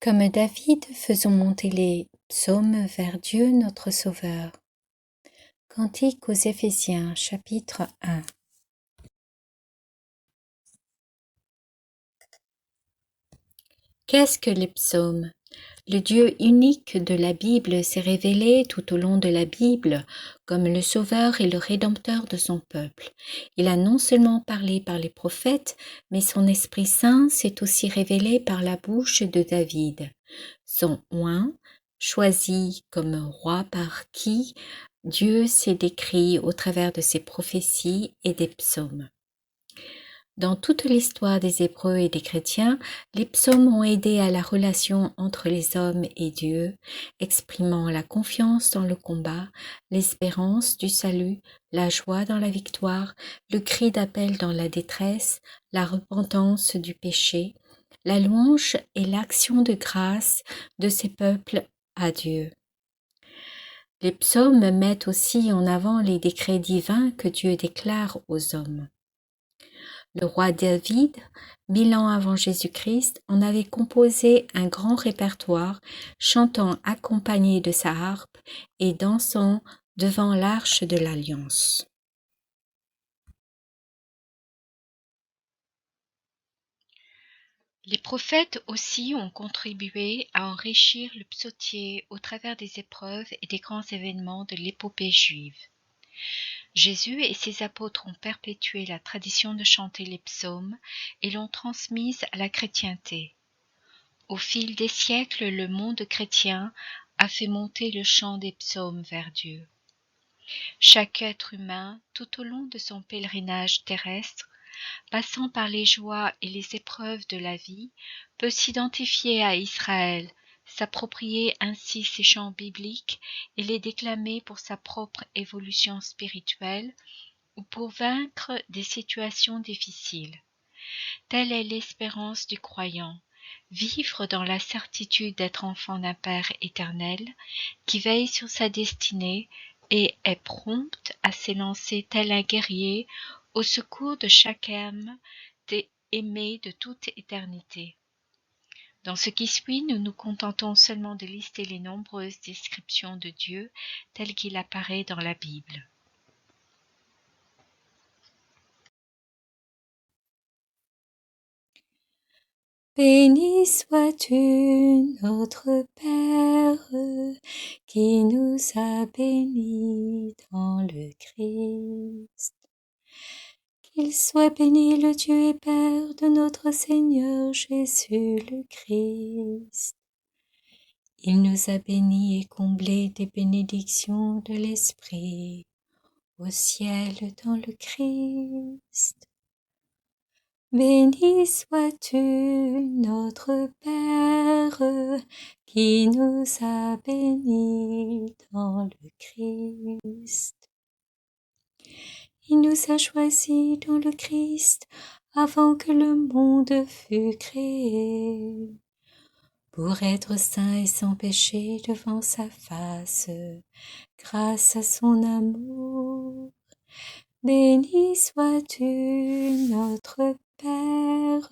Comme David, faisons monter les psaumes vers Dieu notre Sauveur. Cantique aux Éphésiens, chapitre 1. Qu'est-ce que les psaumes? Le Dieu unique de la Bible s'est révélé tout au long de la Bible comme le Sauveur et le Rédempteur de son peuple. Il a non seulement parlé par les prophètes, mais son Esprit Saint s'est aussi révélé par la bouche de David. Son oint, choisi comme roi par qui Dieu s'est décrit au travers de ses prophéties et des psaumes. Dans toute l'histoire des Hébreux et des chrétiens, les psaumes ont aidé à la relation entre les hommes et Dieu, exprimant la confiance dans le combat, l'espérance du salut, la joie dans la victoire, le cri d'appel dans la détresse, la repentance du péché, la louange et l'action de grâce de ces peuples à Dieu. Les psaumes mettent aussi en avant les décrets divins que Dieu déclare aux hommes. Le roi David, 1000 ans avant Jésus-Christ, en avait composé un grand répertoire, chantant accompagné de sa harpe et dansant devant l'arche de l'Alliance. Les prophètes aussi ont contribué à enrichir le psautier au travers des épreuves et des grands événements de l'épopée juive. Jésus et ses apôtres ont perpétué la tradition de chanter les psaumes et l'ont transmise à la chrétienté. Au fil des siècles, le monde chrétien a fait monter le chant des psaumes vers Dieu. Chaque être humain, tout au long de son pèlerinage terrestre, passant par les joies et les épreuves de la vie, peut s'identifier à Israël, s'approprier ainsi ces chants bibliques et les déclamer pour sa propre évolution spirituelle ou pour vaincre des situations difficiles. Telle est l'espérance du croyant, vivre dans la certitude d'être enfant d'un Père éternel qui veille sur sa destinée et est prompt à s'élancer tel un guerrier au secours de chaque âme aimée de toute éternité. Dans ce qui suit, nous nous contentons seulement de lister les nombreuses descriptions de Dieu telles qu'il apparaît dans la Bible. Béni sois-tu, notre Père, qui nous a bénis dans le Christ. Qu'il soit béni le Dieu et Père de notre Seigneur Jésus le Christ. Il nous a bénis et comblés des bénédictions de l'Esprit au ciel dans le Christ. Béni sois-tu, notre Père, qui nous a bénis dans le Christ. Il nous a choisis dans le Christ avant que le monde fût créé, pour être saints et sans péché devant sa face, grâce à son amour. Béni sois-tu, notre Père,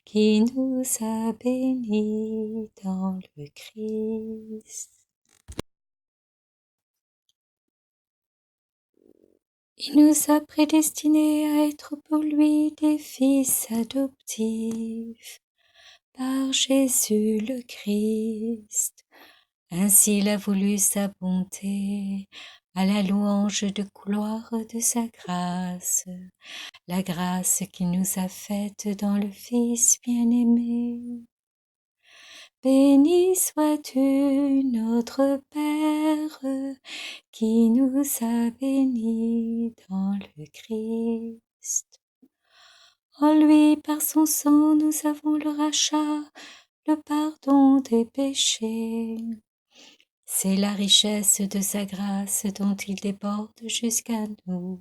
qui nous a bénis dans le Christ. Il nous a prédestinés à être pour lui des fils adoptifs par Jésus le Christ. Ainsi il a voulu sa bonté à la louange de gloire de sa grâce, la grâce qu'il nous a faite dans le Fils bien-aimé. Béni sois-tu, notre Père, qui nous a bénis dans le Christ. En lui, par son sang, nous avons le rachat, le pardon des péchés. C'est la richesse de sa grâce dont il déborde jusqu'à nous,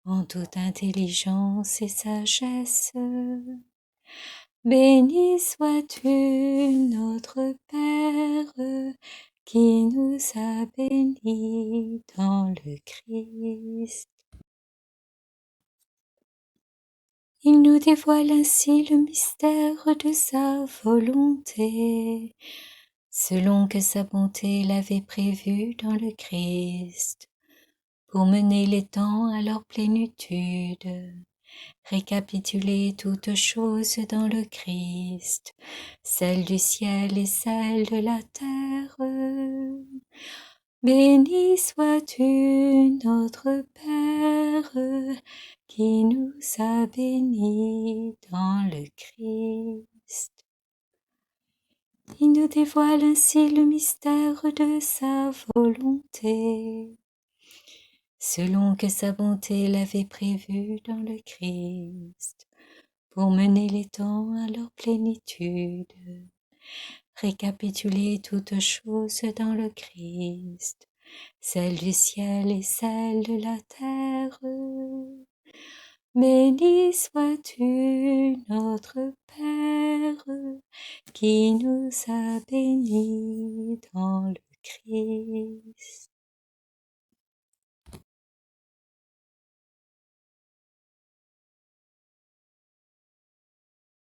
en toute intelligence et sagesse. Béni sois-tu, notre Père, qui nous a bénis dans le Christ. Il nous dévoile ainsi le mystère de sa volonté, selon que sa bonté l'avait prévu dans le Christ, pour mener les temps à leur plénitude, récapituler toutes choses dans le Christ, celle du ciel et celle de la terre. Béni sois-tu, notre Père, qui nous a bénis dans le Christ. Il nous dévoile ainsi le mystère de sa volonté, selon que sa bonté l'avait prévu dans le Christ, pour mener les temps à leur plénitude, récapituler toutes choses dans le Christ, celle du ciel et celle de la terre. Béni sois-tu, notre Père, qui nous a bénis dans le Christ.